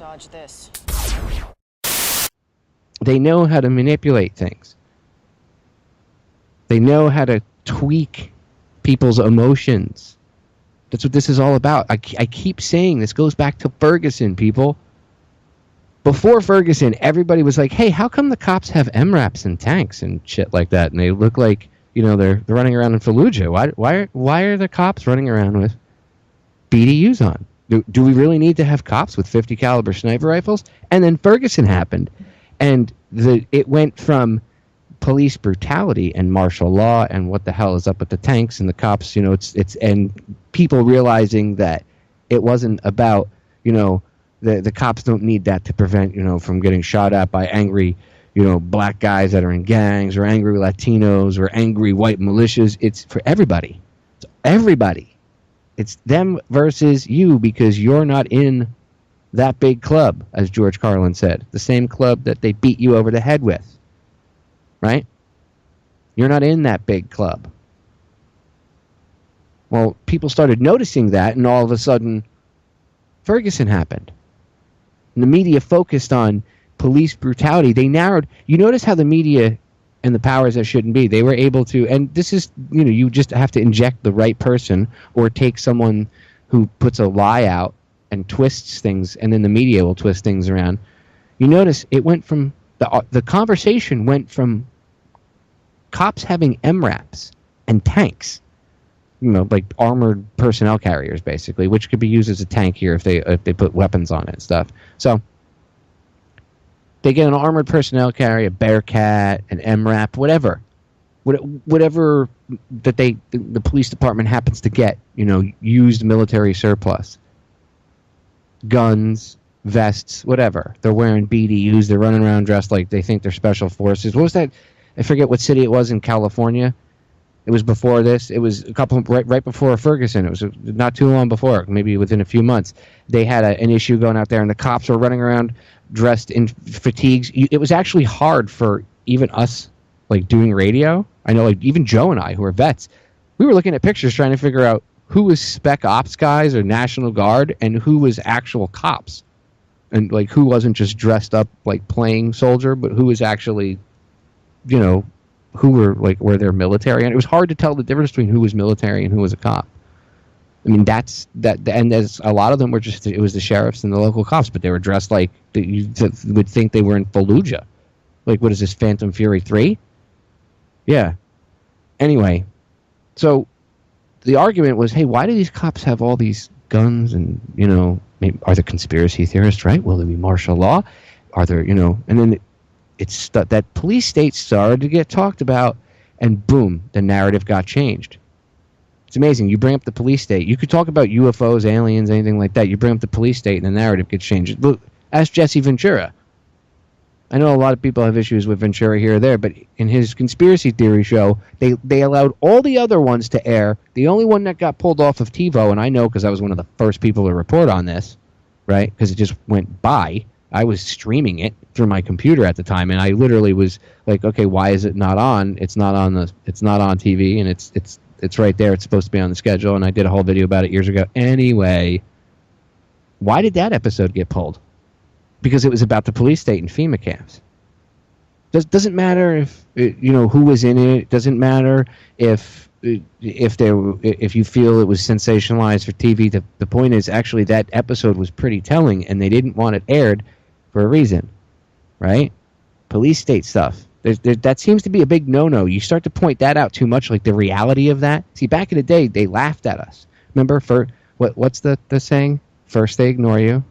Dodge this. They know how to manipulate things. They know how to tweak people's emotions. That's what this is all about. I keep saying this goes back to Ferguson, people. Before Ferguson, everybody was like, hey, how come the cops have MRAPs and tanks and shit like that? And they look like, you know, they're running around in Fallujah. Why are the cops running around with BDUs on? Do we really need to have cops with 50 caliber sniper rifles? And then Ferguson happened. And it went from police brutality and martial law and what the hell is up with the tanks and the cops, you know, it's and people realizing that it wasn't about, you know, the cops don't need that to prevent, you know, from getting shot at by angry, you know, black guys that are in gangs or angry Latinos or angry white militias. It's for everybody. It's everybody. It's them versus you because you're not in that big club, as George Carlin said. The same club that they beat you over the head with. Right? You're not in that big club. Well, people started noticing that, and all of a sudden, Ferguson happened. And the media focused on police brutality. They narrowed. You notice how the media and the powers that shouldn't be, they were able to, and this is, you know, you just have to inject the right person or take someone who puts a lie out and twists things, and then the media will twist things around. You notice it went from, the conversation went from cops having MRAPs and tanks, you know, like armored personnel carriers, basically, which could be used as a tank here if they put weapons on it and stuff. So they get an armored personnel carrier, a Bearcat, an MRAP, whatever that the police department happens to get, you know, used military surplus, guns, vests, whatever. They're wearing BDUs. They're running around dressed like they think they're special forces. What was that? I forget what city it was in California. It was before this. It was a couple right before Ferguson. It was not too long before, maybe within a few months. They had an issue going out there, and the cops were running around dressed in fatigues. It was actually hard for even us, like, doing radio. I know, like, even Joe and I, who are vets, we were looking at pictures trying to figure out who was spec ops guys or National Guard and who was actual cops. And, like, who wasn't just dressed up like playing soldier, but who was actually, you know, who were their military. And it was hard to tell the difference between who was military and who was a cop. I mean, and there's a lot of them were just, it was the sheriffs and the local cops, but they were dressed like you would think they were in Fallujah. Like, what is this, Phantom Fury 3? Yeah. Anyway, so the argument was, hey, why do these cops have all these guns and, you know, are there conspiracy theorists, right? Will there be martial law? Are there, you know, and then it's that police state started to get talked about, and boom, the narrative got changed. It's amazing. You bring up the police state. You could talk about UFOs, aliens, anything like that. You bring up the police state, and the narrative gets changed. Look, ask Jesse Ventura. I know a lot of people have issues with Ventura here or there, but in his conspiracy theory show, they allowed all the other ones to air. The only one that got pulled off of TiVo, and I know because I was one of the first people to report on this, right? Because it just went by. I was streaming it through my computer at the time, and I literally was like, okay, why is it not on? It's not on TV, and it's right there. It's supposed to be on the schedule, and I did a whole video about it years ago. Anyway, why did that episode get pulled? Because it was about the police state and FEMA camps. Doesn't matter if you know who was in it. Doesn't matter if you feel it was sensationalized for TV. The point is, actually, that episode was pretty telling, and they didn't want it aired for a reason, right? Police state stuff. That seems to be a big no-no. You start to point that out too much, like the reality of that. See, back in the day, they laughed at us. Remember, what's the saying? First they ignore you,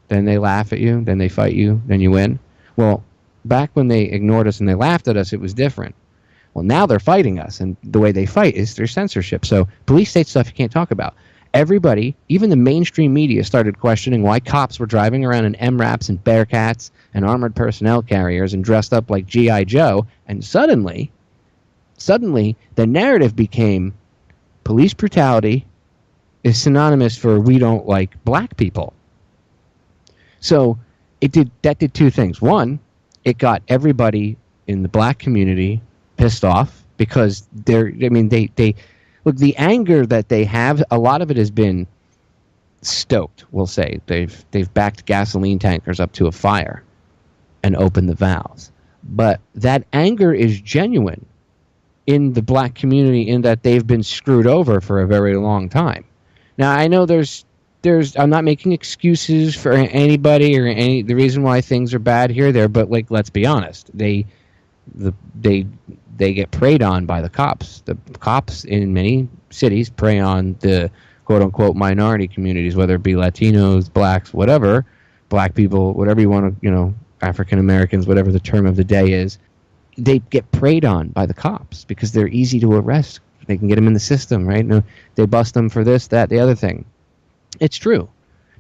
then they laugh at you, then they fight you, then you win. Well, back when they ignored us and they laughed at us, it was different. Well, now they're fighting us, and the way they fight is through censorship. So police state stuff you can't talk about. Everybody, even the mainstream media, started questioning why cops were driving around in MRAPs and Bearcats and armored personnel carriers and dressed up like G.I. Joe, and suddenly, the narrative became police brutality is synonymous for we don't like black people. So that did two things. One, it got everybody in the black community pissed off because they look, the anger that they have, a lot of it has been stoked, we'll say. They've backed gasoline tankers up to a fire and opened the valves. But that anger is genuine in the black community, in that they've been screwed over for a very long time. Now, I know there's I'm not making excuses for anybody or any the reason why things are bad here or there, but like, let's be honest. They get preyed on by the cops. The cops in many cities prey on the quote-unquote minority communities, whether it be Latinos, blacks, whatever, black people, whatever you want to, African Americans, whatever the term of the day is. They get preyed on by the cops because they're easy to arrest. They can get them in the system, right? No, they bust them for this, that, the other thing. It's true.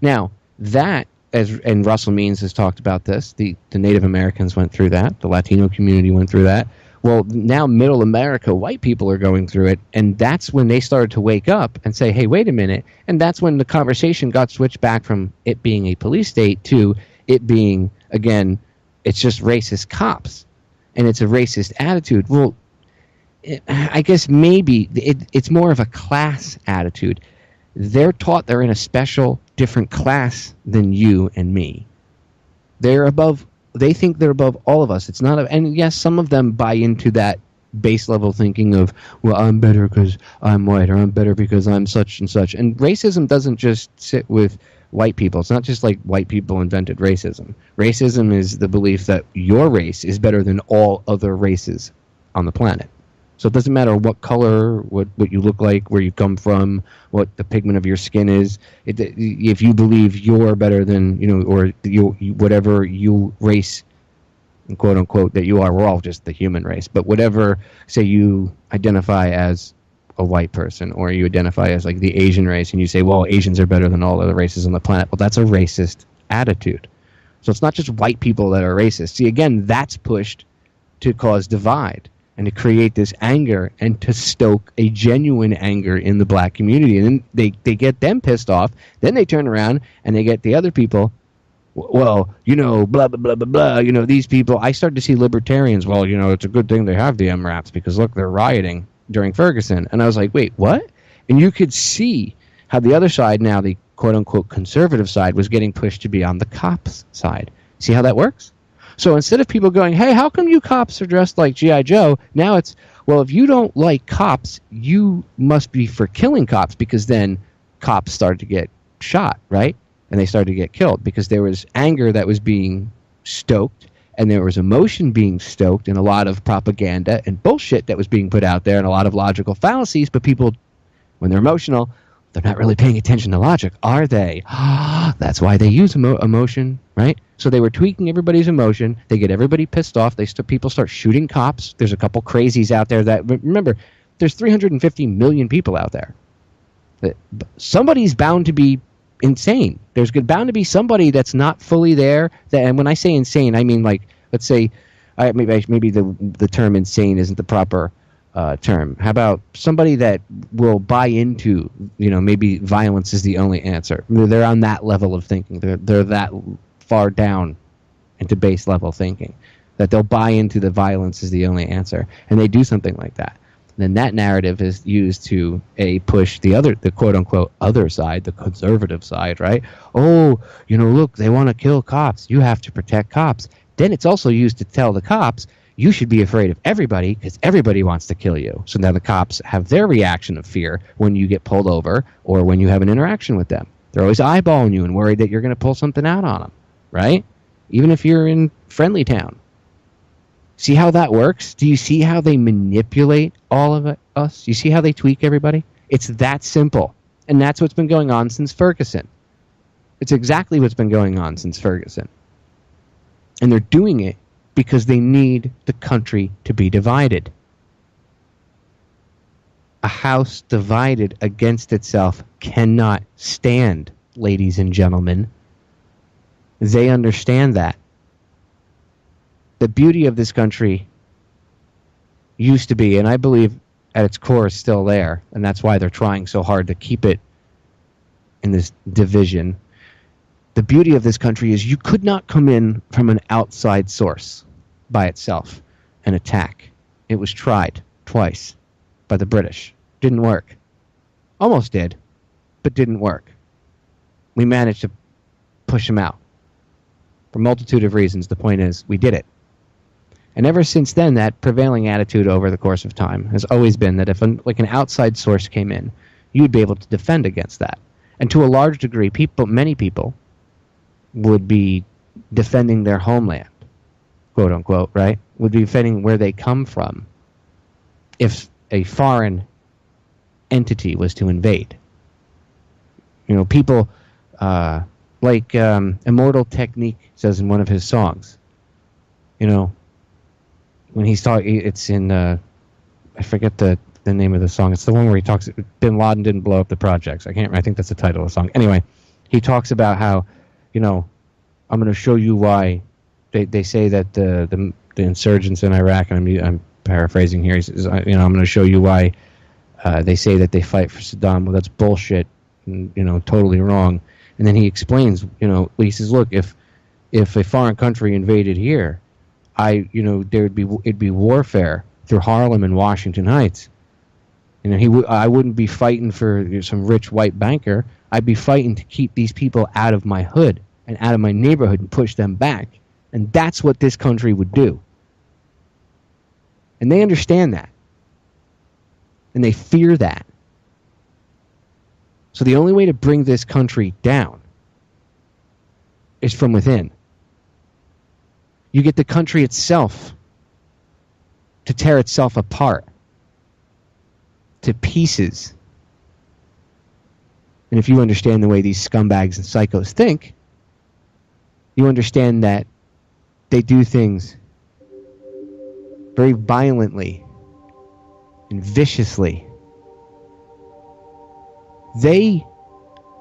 Now, that, and Russell Means has talked about this, the Native Americans went through that, the Latino community went through that. Well, now middle America, white people are going through it, and that's when they started to wake up and say, hey, wait a minute. And that's when the conversation got switched back from it being a police state to it being, again, it's just racist cops, and it's a racist attitude. Well, I guess maybe it's more of a class attitude. They're taught they're in a special, different class than you and me. They think they're above all of us. It's not, and yes, some of them buy into that base level thinking of, well, I'm better because I'm white, or I'm better because I'm such and such. And racism doesn't just sit with white people. It's not just like white people invented racism. Racism is the belief that your race is better than all other races on the planet. So it doesn't matter what color, what you look like, where you come from, what the pigment of your skin is. If you believe you're better than, or whatever you race, quote unquote, that you are, we're all just the human race. But whatever, say you identify as a white person, or you identify as like the Asian race, and you say, well, Asians are better than all other races on the planet. Well, that's a racist attitude. So it's not just white people that are racist. See, again, that's pushed to cause divide and to create this anger and to stoke a genuine anger in the black community. And then they get them pissed off. Then they turn around and they get the other people, well, blah, blah, blah, blah, blah, these people. I started to see libertarians, well, it's a good thing they have the MRAPs because, look, they're rioting during Ferguson. And I was like, wait, what? And you could see how the other side now, the quote-unquote conservative side, was getting pushed to be on the cops' side. See how that works? So instead of people going, hey, how come you cops are dressed like G.I. Joe? Now it's, well, if you don't like cops, you must be for killing cops, because then cops started to get shot, right? And they started to get killed because there was anger that was being stoked, and there was emotion being stoked, and a lot of propaganda and bullshit that was being put out there, and a lot of logical fallacies. But people, when they're emotional, they're not really paying attention to logic, are they? That's why they use emotion, right? So they were tweaking everybody's emotion. They get everybody pissed off. People start shooting cops. There's a couple crazies out there that, remember, there's 350 million people out there. Somebody's bound to be insane. There's bound to be somebody that's not fully there. And when I say insane, I mean, like, let's say, maybe the term insane isn't the proper term. How about somebody that will buy into, maybe violence is the only answer. They're on that level of thinking. They're that far down into base level thinking that they'll buy into the violence is the only answer, and they do something like that. Then that narrative is used to push the quote unquote other side, the conservative side, right? Oh, look, they want to kill cops. You have to protect cops. Then it's also used to tell the cops, you should be afraid of everybody because everybody wants to kill you. So now the cops have their reaction of fear when you get pulled over or when you have an interaction with them. They're always eyeballing you and worried that you're going to pull something out on them, right? Even if you're in friendly town. See how that works? Do you see how they manipulate all of us? You see how they tweak everybody? It's that simple. And that's what's been going on since Ferguson. It's exactly what's been going on since Ferguson. And they're doing it because they need the country to be divided. A house divided against itself cannot stand, ladies and gentlemen. They understand that. The beauty of this country used to be, and I believe at its core is still there, and that's why they're trying so hard to keep it in this division. The beauty of this country is you could not come in from an outside source by itself and attack. It was tried twice by the British. Didn't work. Almost did, but didn't work. we managed to push them out. For a multitude of reasons, the point is, we did it. And ever since then, that prevailing attitude over the course of time has always been that if an outside source came in, you'd be able to defend against that. And to a large degree, many people would be defending their homeland, quote unquote, right? Would be defending where they come from if a foreign entity was to invade. People like Immortal Technique says in one of his songs, when he's talking, it's in, I forget the name of the song. It's the one where he talks, Bin Laden didn't blow up the projects. I think that's the title of the song. Anyway, he talks about how, I'm going to show you why they say that the insurgents in Iraq, and I'm paraphrasing here, he says, I'm going to show you why they say that they fight for Saddam. Well, that's bullshit, and, totally wrong. And then he explains, he says, look, if a foreign country invaded here, it'd be warfare through Harlem and Washington Heights. I wouldn't be fighting for some rich white banker. I'd be fighting to keep these people out of my hood and out of my neighborhood and push them back. And that's what this country would do. And they understand that. And they fear that. So the only way to bring this country down is from within. You get the country itself to tear itself apart to pieces. And if you understand the way these scumbags and psychos think, you understand that they do things very violently and viciously. They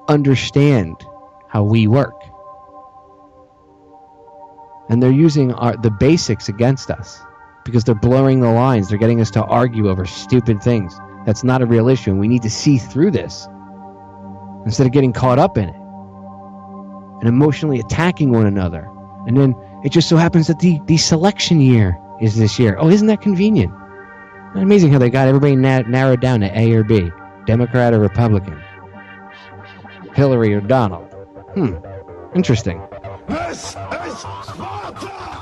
understand how we work. And they're using the basics against us because they're blurring the lines. They're getting us to argue over stupid things. That's not a real issue, and we need to see through this instead of getting caught up in it and emotionally attacking one another. And then it just so happens that the selection year is this year. Oh, isn't that convenient? Isn't it amazing how they got everybody narrowed down to A or B, Democrat or Republican, Hillary or Donald? Interesting. This is Sparta!